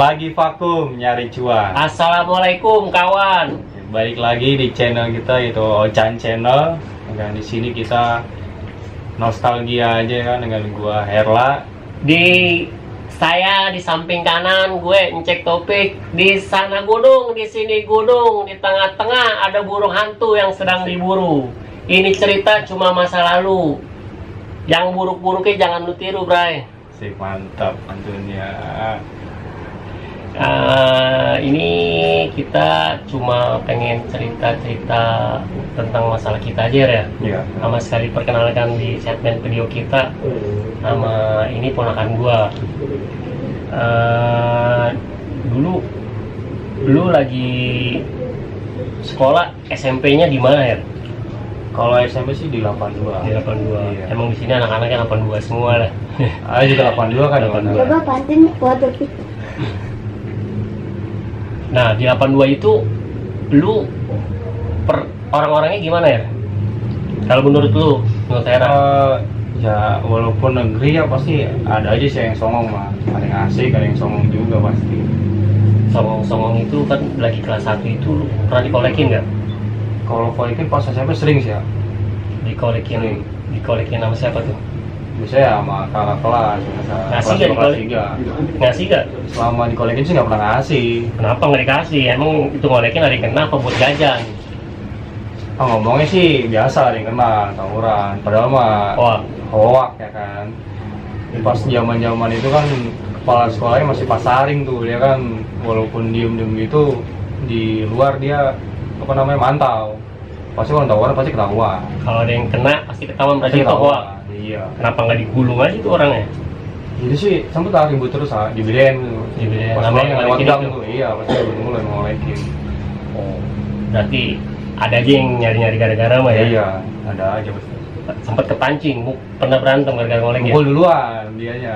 Lagi vakum nyari cuan. Assalamualaikum kawan. Balik lagi di channel kita yaitu Ochan Channel. Dan di sini kita nostalgia aja kan dengan gua Herla. Saya di samping kanan gue ngecek topik. Di sana gunung, di sini gunung, di tengah-tengah ada burung hantu yang sedang diburu. Ini cerita cuma masa lalu. Yang buruk-buruknya jangan lu tiru, Bray. Sip, mantap pantunnya. Ini kita cuma pengen cerita-cerita tentang masalah kita aja ya. Iya. Sama sekali perkenalkan di segmen video kita. Sama ini ponakan gua. Dulu lu lagi sekolah SMP-nya di mana ya? Kalau SMP sih di 82. Di 82. Iya. Emang di sini anak-anaknya 82 semua lah. Juga 82 kan 82. Coba pantun foto itu. Nah, di 82 itu lu orang-orangnya gimana ya? Kalau menurut lu, menurut Hera? Ya walaupun negeri ya pasti ada aja sih yang songong mah. Ada yang asik, ada yang songong juga pasti. Songong-songong itu kan lagi kelas 1 itu lu pernah dikolekin nggak? Kalau kolekin pas SMP sering sih ya. Dikolekin sama siapa tuh? Biasanya ya sama kakak kelas, Ngasih kelas nggak 2, kelas 3. Ngasih nggak? Selama dikolekin sih nggak pernah ngasih. Kenapa nggak dikasih? Emang itu ngolekin ada yang kena apa buat jajan? Ngomongnya sih biasa ada yang kena tawuran. Padahal mah hoak ya kan. Pas zaman itu kan kepala sekolahnya masih pasaring tuh, dia kan walaupun diem gitu di luar dia mantau. Pasti kalau tawuran pasti ketahuan. Kalau ada yang kena pasti ketahuan berarti itu hoak. Iya. Kenapa nggak digulung aja tuh orangnya? Jadi sih sempet lah ribut terus dibilain tuh. Dibilain. Pas Namanya lewat ngolekin gang itu? tuh, iya pasti mulai ngolekin. Oh, berarti ada aja yang nyari-nyari gara-gara mah ya? Iya, ada aja pasti. Sempat kepancing, pernah berantem gara-gara ngolek ya? Mukul duluan dianya,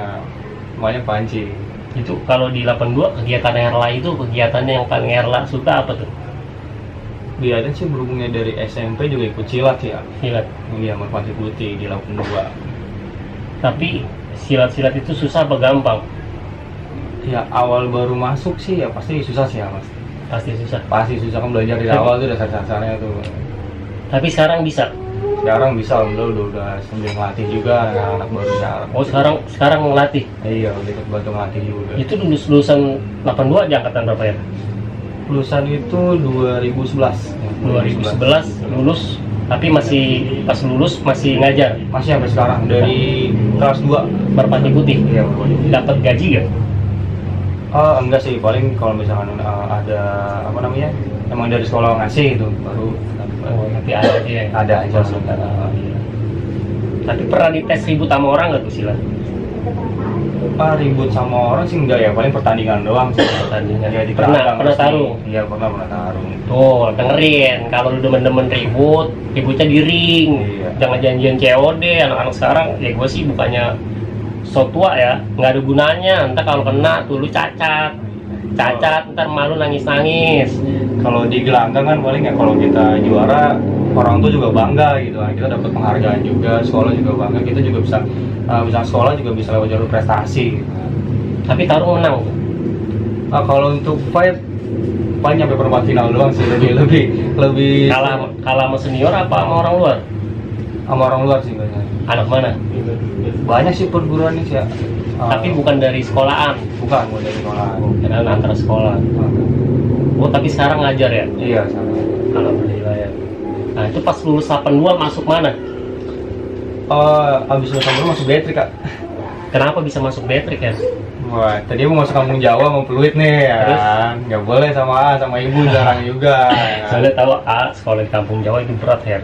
makanya pancing. Itu kalau di 82 kegiatan Herla itu kegiatannya yang paling Herla suka apa tuh? Dia sih berhubungnya dari SMP juga ikut silat ya. Silat. Iya, merpati putih di 82. Tapi silat-silat itu susah apa gampang? Ya awal baru masuk sih ya pasti susah sih ya mas. Pasti susah. Pasti susah kan belajar dari awal tuh dasar-dasarnya tuh. Tapi sekarang bisa. Sekarang bisa udah sambil ngelatih juga anak baru sekarang. Oh sekarang ngelatih. Iya, udah ikut bantu ngelatih juga. Itu lulusan 82 di angkatan berapa ya? Lulusan itu 2011. 2011 lulus, tapi pas lulus masih ngajar. Masih sampai sekarang dari kelas 2 Merpati putih. Iya, merpati. Dapat gaji gak? Enggak sih, paling kalau misalkan ada emang dari sekolah ngasih itu baru. Oh, tapi ada aja ya? Ada aja. Tapi pernah dites ribut sama orang nggak tuh silat? Ribut sama orang sih enggak ya, paling pertandingan doang sih. Pertandingan. Ya, di Pernah kandang pasti. taruh? Iya, pernah tarung. Tuh, dengerin. Kalau lu demen-demen ributnya di ring. Iya. Jangan janjian COD. Anak-anak sekarang, ya gue sih bukannya so tua ya, nggak ada gunanya. Ntar kalau kena tuh lu cacat, ntar malu nangis-nangis. Kalau di gelanggang kan paling ya kalau kita juara orang tua juga bangga gitu kan, kita dapat penghargaan juga, sekolah juga bangga, kita juga bisa sekolah juga bisa lewat jalur prestasi gitu. Tapi tarung menang. Kalau untuk fight paling sampai perempat final doang sih, lebih Kalah sama senior apa sama orang luar? sama orang luar sih banyak. Anak mana? Banyak sih perguruan ini sih ya. Tapi bukan dari sekolahan. Bukan dari sekolah. Karena antara sekolah. Oh, tapi sekarang ngajar ya? Iya, sama. Alhamdulillah ya. Nah, itu pas lulus 82 masuk mana? Abis lulus dulu masuk Betrik kak. Kenapa bisa masuk Betrik ya? Wah, tadi mau masuk kampung Jawa mau Peluit nih ya kan. Nggak boleh sama ibu jarang juga. Ya. Soalnya tahu sekolah di kampung Jawa itu berat ya.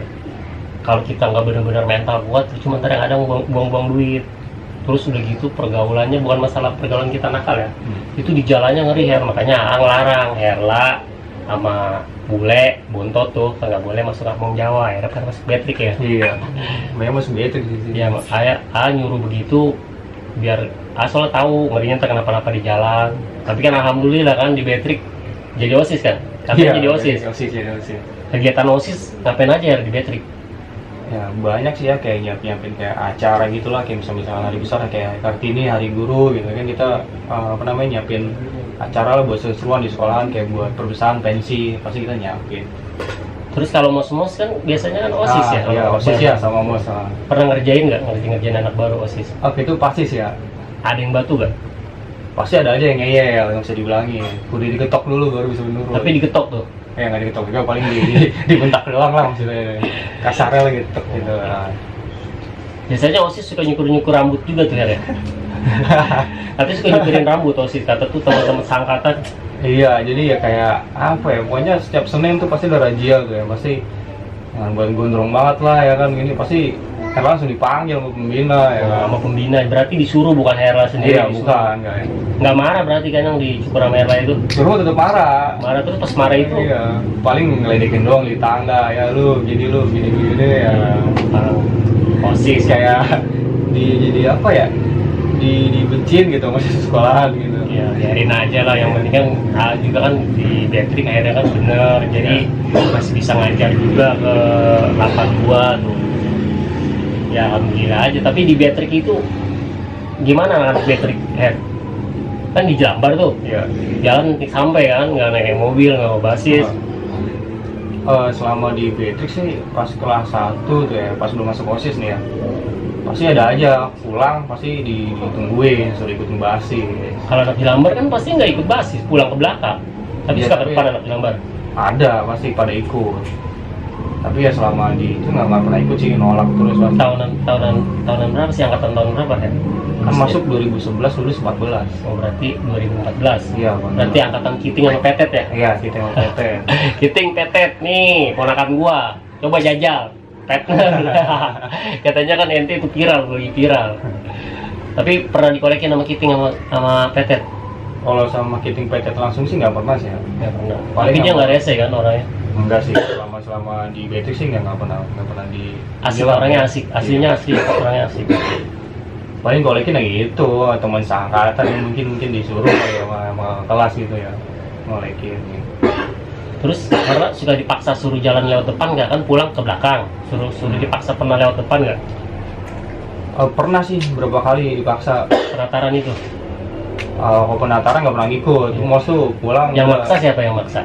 Kalau kita nggak benar-benar mental kuat, cuma kadang-kadang buang-buang duit. Terus udah gitu pergaulannya bukan masalah pergaulan kita nakal ya. Itu di jalannya ngeri ya, makanya ngelarang Herla sama Bule, Bontot tuh nggak boleh masuk kampung Jawa ya, kan masuk Betrik ya. Iya, memang masuk Betrik sih. Iya, saya nyuruh begitu biar soalnya tahu ngerinya kenapa-napa di jalan. Tapi kan alhamdulillah kan di Betrik jadi OSIS kan? Katanya jadi OSIS. Jadi OSIS. Kegiatan OSIS ngapain aja ya di Betrik? Ya banyak sih ya, kayak nyiapin kayak acara gitulah, kayak misalnya hari besar kayak Kartini, Hari Guru gitu kan, kita apa namanya, nyiapin acara lah buat seru-seruan di sekolahan, kayak buat perpisahan pensi pasti kita nyiapin. Terus kalau mos-mos kan biasanya kan OSIS ya? Iya, kalau OSIS baru. ya sama MOS. Pernah ngerjain nggak? Ngerjain anak baru OSIS? Itu pasti sih ya. Ada yang batu nggak? Pasti ada aja yang ngeyel, nggak bisa dibilangin. Udah diketok dulu baru bisa menurut. Tapi digetok tuh. Nggak diketok juga, paling dibentak doang lah maksudnya. Kasarnya lah gitu gitu. Biasanya OSIS suka nyukur-nyukur rambut juga tuh ya? Tapi suka nyukurin rambut OSIS, kata tuh teman-teman seangkatan. Iya, jadi ya kayak apa ya, pokoknya setiap Senin tuh pasti ada razia tuh ya, pasti yang buat gondrong banget lah ya kan, gini pasti langsung dipanggil sama pembina ya kan. Sama pembina, berarti disuruh bukan Herla sendiri? Iya, disuruh. bukan, enggak ya. Nggak marah berarti kan yang dicukur sama Herla itu? Suruh tetap marah. Marah, terus pas marah itu? Iya, paling ngeledekin doang di tangga, ya lu gini ya. OSIS Kayak jadi apa ya, dibencin gitu masih sekolahan gitu. ya biarin aja lah, yang penting kan juga kan di Beatrix akhirnya kan bener, jadi masih bisa ngajar juga ke 82 tuh ya, alhamdulillah aja. Tapi di Beatrix itu gimana anak Beatrix kan di Jelambar tuh Iya. jalan sampai kan, nggak naik mobil, nggak bawa basis. Selama di Beatrix sih pas kelas 1 tuh ya, pas belum masuk OSIS nih ya, pasti ada aja pulang pasti ditungguin suruh ikut ngebasis. Kalau anak Jelambar kan pasti nggak ikut basis, pulang ke belakang, tapi Iya, suka ke tapi- depan anak Jelambar. Ada pasti pada ikut, tapi ya selama di itu nggak pernah ikut sih, nolak terus pasti. Tahunan berapa sih, angkatan tahun berapa ya? Kan masuk 2011, lulus 14. Oh berarti 2014. Iya, benar. Berarti angkatan Kiting sama Petet ya? Iya, kita mau PT. Kiting, Petet nih ponakan gua, coba jajal partner. Katanya kan ente itu viral, lagi viral. Tapi pernah dikolekin sama Kiting sama Petet? Kalau sama Kiting PT langsung sih nggak pernah sih ya. Nggak pernah. Paling Tapi dia sama- nggak rese kan orangnya? Enggak sih, selama di Beatrix sih nggak pernah di. Asik, Gila. orangnya asik, aslinya asik, orangnya asik. Paling kolekin lagi itu teman seangkatan yang mungkin disuruh kali ya sama kelas gitu ya, ngolekin gitu. Terus karena suka dipaksa suruh jalan lewat depan nggak, kan pulang ke belakang, suruh dipaksa pernah lewat depan nggak? Pernah sih berapa kali dipaksa. Penataran itu Kalau penataran nggak pernah ngikut, mos tuh pulang. yang udah- maksa siapa yang maksa?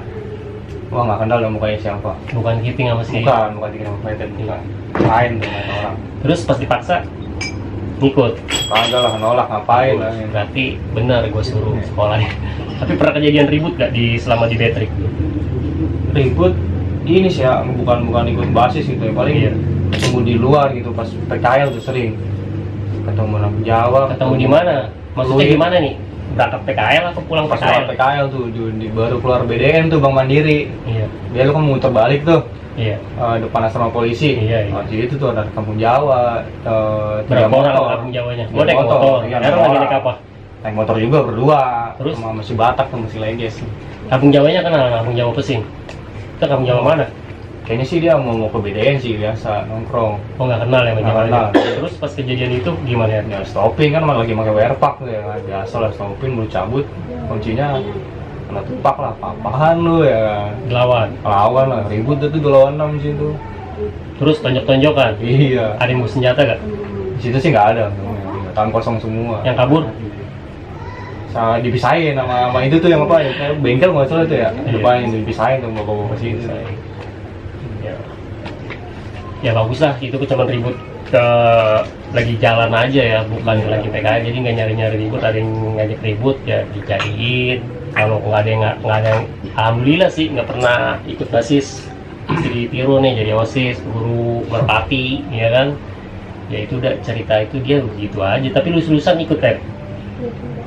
Wah, nggak kenal dong mukanya siapa. Bukan Kiting sama si. Bukan Kiting sama PT, bukan. Lain tuh lain orang. Terus pas dipaksa ngikut. Kagak lah, nolak ngapain lah. Berarti benar gue suruh sekolahnya. Tapi pernah kejadian ribut gak selama di Beatrix? Ribut ini sih ya, bukan ikut basis gitu ya, paling Iya. ketemu di luar gitu pas PKL tuh sering ketemu anak Jawa. Ketemu di mana? Maksudnya Fluid. gimana nih? Berangkat PKL atau pulang Pas keluar PKL? PKL tuh baru keluar BDN tuh, Bank Mandiri. Iya, Dia lu kan muter balik tuh iya. depan asrama polisi. Iya, iya. Nah, di itu tuh ada kampung Jawa, tiga Berapa orang motor. kampung Jawanya? Tiga Gue naik motor. iya, Sekarang lagi naik apa? Naik motor juga berdua. Terus? Sama masih Batak tuh, masih Leges. Kampung Jawanya kenal, kampung Jawa Pesing. Itu kampung Jawa mana? Kayaknya sih dia mau ke BDN sih, biasa nongkrong. Oh nggak kenal ya sama Nggak Jawanya. kenal. Terus pas kejadian itu gimana ya? Ya stopping kan lagi pakai wearpack tuh ya kan. Biasa lah stopping, mau cabut kuncinya kena tupak lah, apa-apaan lu ya. Lawan. Lawan lah, ribut tuh 26 di situ. Terus tonjok-tonjokan. Iya. Ada yang bawa senjata gak? Di situ sih nggak ada, tangan kosong semua. Yang kabur? Dipisahin sama itu tuh yang apa ya, kayak bengkel nggak salah tuh ya. Iya. Depan yang dipisahin tuh bawa ke situ. Ya bagus lah, itu cuma ribut lagi jalan aja ya, bukan Iya. lagi PKL, jadi nggak nyari ribut. Ada yang ngajak ribut ya dicariin. Kalau nggak ada yang alhamdulillah sih nggak pernah ikut basis. Jadi tiru nih, jadi OSIS, guru merpati, ya kan? Ya itu udah cerita itu dia begitu aja. Tapi lulus-lulusan ikut kan?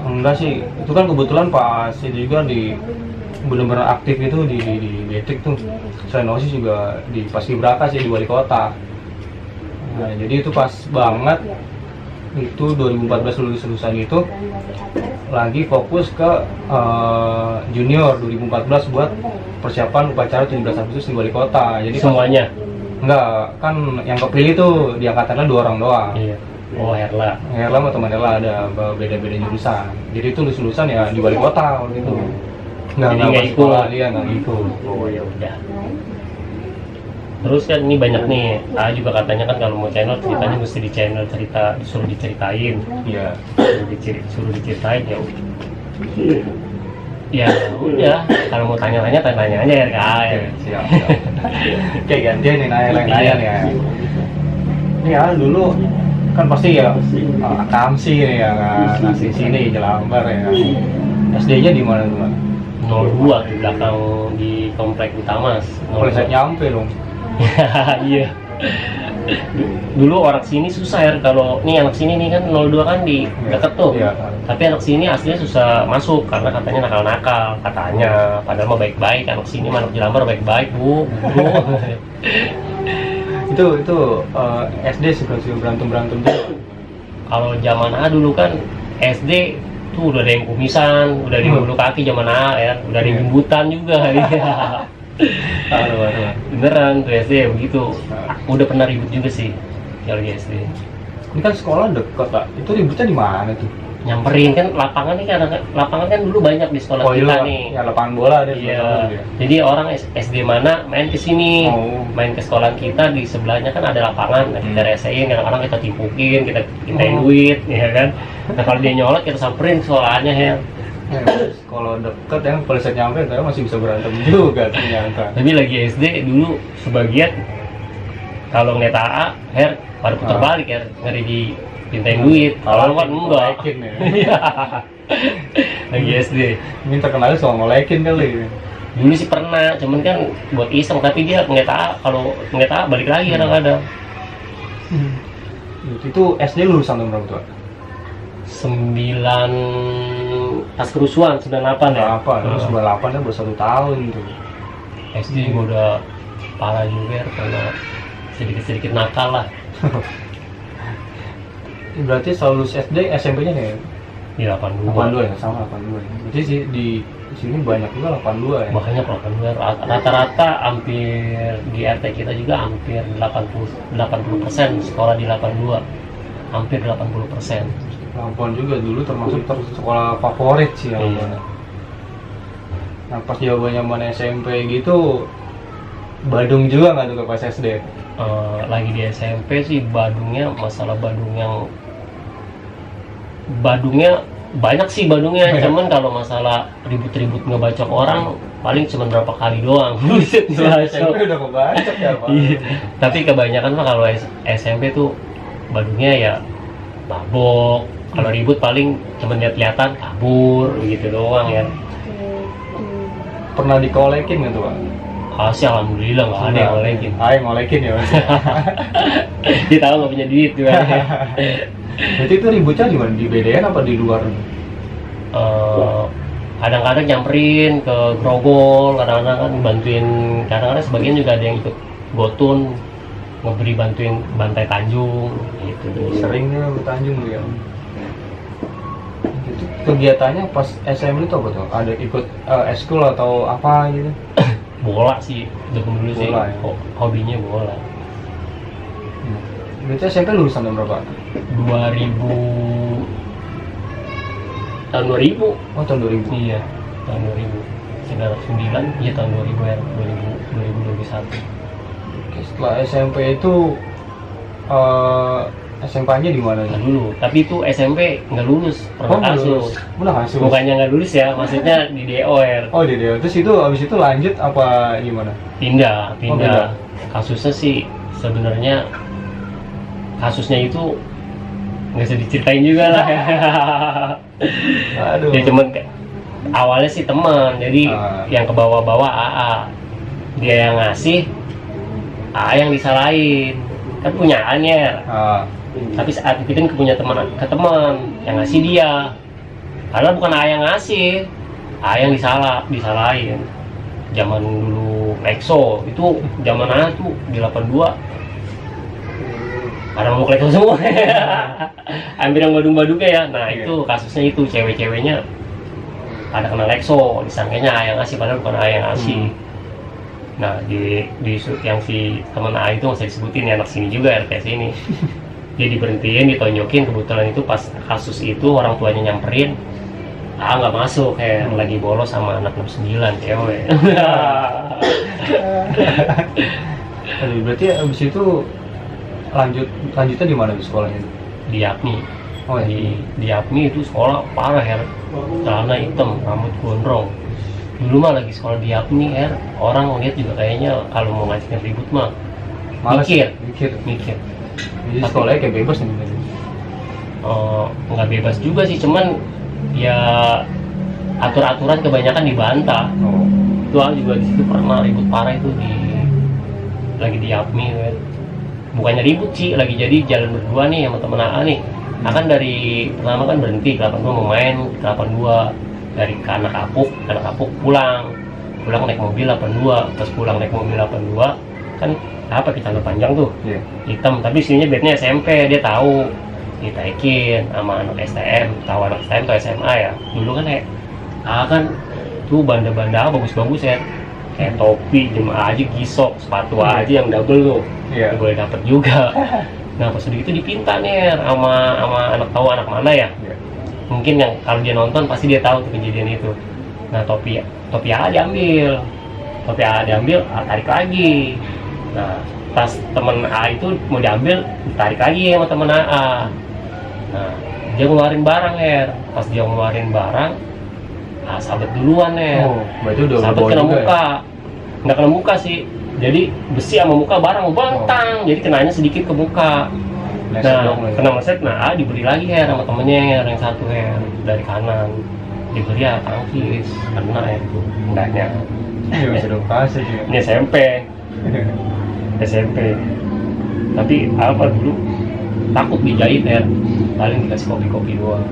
Enggak sih, itu kan kebetulan pas itu juga di benar-benar aktif itu di Beatrix tuh. Selain OSIS juga di Paskibraka sih, di wali kota. Nah, jadi itu pas banget, itu 2014 lulusan itu lagi fokus ke junior 2014 buat persiapan upacara 17 Agustus di wali kota. Jadi Semuanya? enggak, kan yang kepilih tuh di angkatannya 2 orang doang. Iya. Oh Herla. Herla sama teman Herla ada beda-beda jurusan. Jadi itu lulusan ya di wali kota waktu itu. Jadi nggak pas ikut. sekolah, dia nggak ikut. Oh ya udah. Terus kan ini banyak nih, juga katanya kan kalau mau channel ceritanya mesti di channel cerita, disuruh diceritain. Iya. Suruh diceritain ya. Ya udah, kalau mau tanya-tanya aja ya kak. Siap. Oke, gantian nih nanya nih ya. Ini ya dulu kan pasti ya Kamsi nih ya kan, asli sini Jelambar ya. SD-nya di mana tuh? 02 di belakang di komplek Utamas. Polsek nyampe dong. Iya. Dulu orang sini susah ya, kalau nih anak sini nih kan 02 kan di deket tuh. Iya. Tapi anak sini aslinya susah masuk karena katanya nakal-nakal katanya. Padahal mah baik-baik, anak sini anak Jelambar baik-baik bu. itu SD suka berantem juga. Kalau zaman A dulu kan SD tuh udah ada yang kumisan, udah di bulu kaki zaman A ya, udah ada yang jembutan juga. Aduh. Beneran tuh SD begitu. Udah pernah ribut juga sih kalau di SD. Ini kan sekolah dekat Pak. Itu ributnya di mana tuh? Nyamperin kan lapangan nih kan, lapangan kan dulu banyak di sekolah kita nih. Ya lapangan bola ada. Iya. Jadi orang SD mana main ke sini, main ke sekolah kita di sebelahnya kan ada lapangan. Nah, kita resein, kadang-kadang kita timpukin, kita mintain duit, ya kan. Nah kalau dia nyolot kita samperin sekolahnya ya. Kalau deket ya, polsek nyampe tapi masih bisa berantem juga ternyata. Tapi lagi SD dulu sebagian kalau ngeliat AA, pada putar balik ya, ngeri dipintain duit. Kalau kan enggak. Ya. Lagi SD. Ini terkenalnya soal ngolekin kali. Dulu sih pernah, cuman kan buat iseng. Tapi dia ngeliat AA, kalau ngeliat AA balik lagi kadang-kadang. Itu SD lulusan tahun berapa tuh? 9 pas kerusuhan 98 ya. Terus 98 kan baru 1 tahun tuh. SD juga udah parah juga ya, karena sedikit-sedikit nakal lah. Berarti selalu lulus SD, SMP-nya nih? Di 82. 82 ya, sama 82 ya. Berarti sih di sini banyak juga 82 ya. Banyak 82. Rata-rata hampir di RT kita juga hampir 80% sekolah di 82. Hampir 80%. Lampon juga dulu termasuk sekolah favorit sih Lampon. Nah pas jawabannya SMP gitu, Badung juga nggak tuh ke pas SD? Lagi di SMP sih Badungnya, masalah Badungnya banyak sih Badungnya, cuman kalau masalah ribut-ribut ngebacok orang paling cuma berapa kali doang. SMP udah kebacok ya Pak. Tapi kebanyakan mah kalau SMP tuh Badungnya ya mabok. Kalau ribut paling cuma lihat-lihatan kabur gitu doang ya. Pernah dikolekin nggak tuh Pak? Sih alhamdulillah nggak ada yang ngolekin. Yang ngolekin ya Mas. Dia tahu nggak punya duit juga. Berarti itu ributnya gimana? Di BDN apa di luar? Kadang-kadang nyamperin ke Grogol, kadang-kadang kan bantuin, kadang-kadang sebagian juga ada yang ikut gotun, bantuin bantai Tanjung gitu. Seringnya ke Tanjung dia. Itu kegiatannya pas SMP itu apa tuh? Ada ikut eskul atau apa gitu? Bola sih, dulu sih. Ya? Hobinya bola. Berarti SMP lulusan tahun berapa? 2000. Tahun 2000. Oh tahun 2000. Iya, tahun 2000. 9, iya tahun 2000 ya, 2021. Oke, setelah SMP itu SMP-nya di mana? Dulu, tapi itu SMP nggak lulus, pernah kasus. Udah kasus. Bukannya nggak lulus ya, maksudnya di DOR. Oh di DOR. Terus itu abis itu lanjut apa gimana? Pindah. Kasusnya sih sebenarnya kasusnya itu nggak bisa diceritain juga lah. Aduh. Ya cuman awalnya sih teman, jadi yang ke bawah-bawah AA, dia yang ngasih, AA yang disalahin, kan punyaannya. Tapi saat itu kan punya teman yang ngasih dia, karena bukan AA yang ngasih, AA yang disalahin. Zaman dulu Lexo itu zaman AA tuh di 82. Karena mau Lexo semua. Hampir yang badung-badungnya ya. Nah itu kasusnya itu cewek-ceweknya ada kena Lexo, disangkanya A yang ngasih padahal bukan A yang ngasih. Nah di yang si teman A itu nggak usah disebutin ya, anak sini juga RT sini. Dia diberhentiin, ditonjokin, kebetulan itu pas kasus itu orang tuanya nyamperin, A nggak masuk, lagi bolos sama anak 69 cewek. Aduh, berarti abis itu lanjutnya di mana di sekolahnya? Di Yapmi. Oh ya. Di Yapmi itu sekolah parah ya, celana hitam, rambut gondrong. Dulu mah lagi sekolah di Yapmi ya, orang ngeliat juga kayaknya kalau mau ngajakin ribut mah Malas mikir. mikir. Jadi sekolahnya kayak bebas nih. Nggak bebas juga sih, cuman ya aturan kebanyakan dibantah. Oh. Itu juga di situ pernah ribut parah itu lagi di Yapmi kan. Bukannya ribut sih, lagi jadi jalan berdua nih sama temen AA nih. Akan dari pertama kan berhenti ke 82 mau main ke 82 dari ke anak apuk pulang naik mobil 82. Pas pulang naik mobil 82 kan apa kita celana panjang tuh hitam, tapi sininya bednya SMP. Dia tahu ditaikin sama anak STM, tahu anak STM atau SMA ya dulu kan ya. Kan tuh banda-banda bagus-bagus ya, kayak topi, jemaah aja gisok, sepatu aja yang double tuh boleh dapet juga. Nah pas udah gitu dipinta nih sama anak mana ya. Mungkin yang kalau dia nonton pasti dia tahu tuh kejadian itu. Nah topi AA diambil, tarik lagi. Nah pas temen AA itu mau diambil, ditarik lagi sama temen AA. Nah dia ngeluarin barang pas dia ngeluarin barang, sabet duluan Oh, berarti udah sabet kena muka. Nggak kena muka sih, jadi besi sama muka barang bantang, jadi kenanya sedikit ke muka. Nah, kena meset, diberi lagi sama temennya yang satu dari kanan, diberi tangkis, kena itu enggaknya. Ya bisa dong kasih sih. Ini SMP. Tapi apa dulu takut dijahit paling dikasih kopi doang.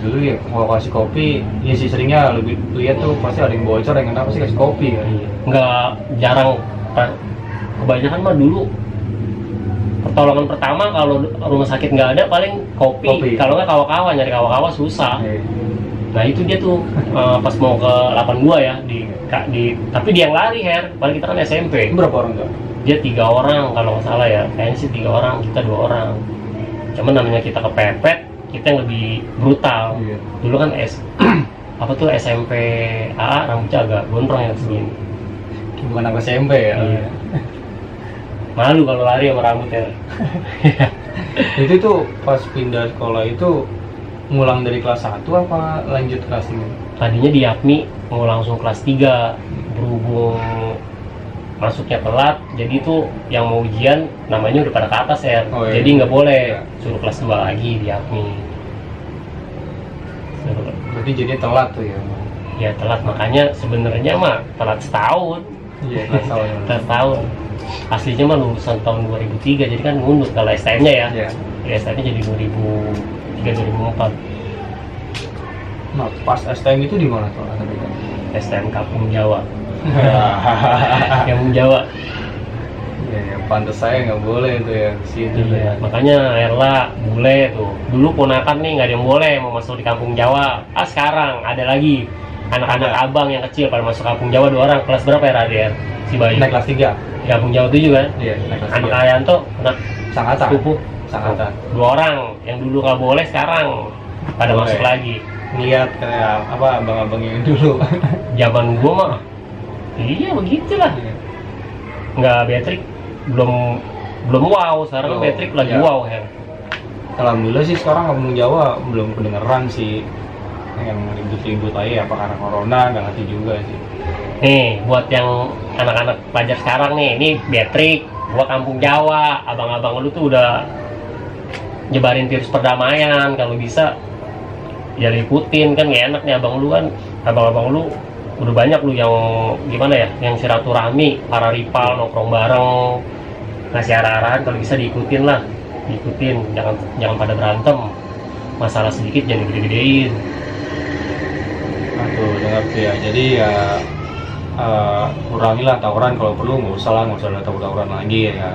Dulu ya kalau kasih kopi, ya sih seringnya lebih lihat tuh pasti ada yang bocor, yang kenapa sih kasih kopi kan? Nggak jarang, kebanyakan mah dulu pertolongan pertama kalau rumah sakit nggak ada paling kopi. Kalau nggak kawa-kawa, nyari kawa-kawa susah. Nah itu dia tuh pas mau ke 82 ya tapi dia yang lari paling kita kan SMP. Berapa orang tuh? Dia 3 orang kalau nggak salah ya, kayaknya sih 3 orang, kita 2 orang. Cuman namanya kita kepepet, kita yang lebih brutal. Dulu kan SMP AA rambutnya agak gondrong yang segini. Bukan anak SMP ya? Iya. Malu kalau lari sama rambutnya. Itu tuh pas pindah sekolah itu ngulang dari kelas 1 apa lanjut kelas 3? Tadinya di Yapmi mau langsung kelas 3, berhubung masuknya telat, jadi itu yang mau ujian namanya udah pada ke atas jadi nggak boleh, suruh kelas 2 lagi di Yapmi. Berarti jadinya telat tuh ya? Ya telat, makanya sebenarnya mah telat setahun. Iya, setahun. Aslinya mah lulusan tahun 2003, jadi kan mundur kalau STM-nya ya. STM-nya jadi 2003-2004. Nah, pas STM itu di mana tuh? STM Kampung Jawa. Kampung Jawa. Ya, pantas saya nggak boleh tuh ya ke situ. Iya, makanya Erla boleh tuh. Dulu ponakan nih nggak ada yang boleh mau masuk di Kampung Jawa. Sekarang ada lagi anak-anak abang yang kecil pada masuk Kampung Jawa 2 orang. Kelas berapa ya Raden? Si Bayu. Naik kelas 3. Kampung Jawa 7 kan? Iya, naik kelas 3. Anak Ayanto, anak Sangatan. sepupu. Sangatan. 2 orang yang dulu nggak boleh sekarang pada boleh. Masuk lagi. Lihat kayak apa abang-abang yang dulu. Zaman gua mah iya begitulah. Nggak Beatrix belum wow, sekarang Beatrix lagi wow ya. Alhamdulillah sih sekarang Kampung Jawa belum kedengeran sih yang ribut-ribut aja apa karena corona, nggak ngerti juga sih. Nih buat yang anak-anak pelajar sekarang nih, ini Beatrix, gua Kampung Jawa, abang-abang lu tuh udah nyebarin virus perdamaian, kalau bisa ya ikutin kan, nggak enak nih abang lu udah banyak lu yang gimana ya, yang silaturahmi, para rival nongkrong bareng, ngasih arahan, kalau bisa diikutin, jangan pada berantem, masalah sedikit jangan gede-gedein. Tuh dengar tuh ya, jadi ya kurangilah tawuran, kalau perlu nggak usah ada tawuran lagi ya.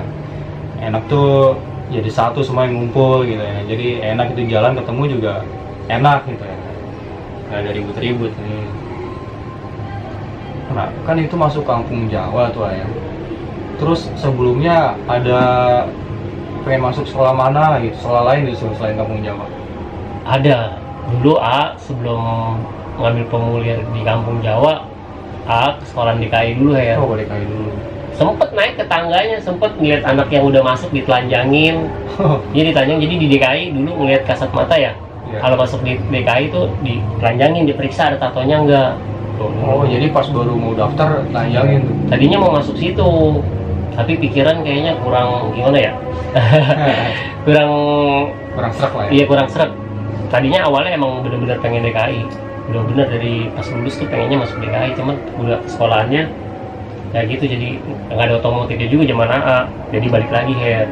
Enak tuh jadi satu semua yang ngumpul gitu ya, jadi enak itu jalan ketemu juga enak gitu ya, nggak ada ribut-ribut nih. Nah, kan itu masuk Kampung Jawa tuh ayam. Terus sebelumnya ada pengen masuk sekolah mana gitu, sekolah lain gitu selain Kampung Jawa? Ada. Dulu sebelum ngambil pemulihan di Kampung Jawa, ke sekolah DKI dulu ya. Oh, DKI dulu. sempet naik ke tangganya, sempet ngeliat anak yang udah masuk ditelanjangin. Jadi ditelanjang, jadi di DKI dulu ngeliat kasat mata ya. Iya. Kalau masuk di DKI itu ditelanjangin, diperiksa ada tatonya enggak. Oh, jadi pas baru mau daftar tanjangin tuh. Tadinya mau masuk situ, tapi pikiran kayaknya kurang gimana ya? kurang Kurang serak lah ya. Iya, kurang seret. Tadinya awalnya emang bener-bener pengen DKI, udah bener dari pas lulus tuh pengennya masuk DKI, cuman udah sekolahannya ya gitu, jadi nggak ada otomotifnya juga zaman AA, jadi balik lagi ya.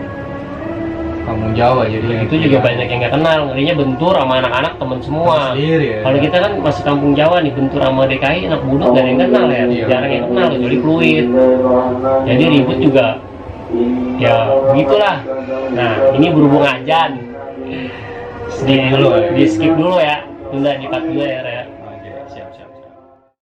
Kampung Jawa jadi Itu juga banyak yang nggak kenal, ngerinya bentur sama anak-anak temen semua. sendiri ya. Kalau kita kan masih kampung Jawa nih, bentur sama DKI anak budok gak ada yang kenal ya, Iya. jarang yang kenal kecuali fluid. Jadi ribut juga ya begitulah. Nah ini berhubung ajan, Skip dulu ya. di skip dulu ya, tunda di part 2 ya.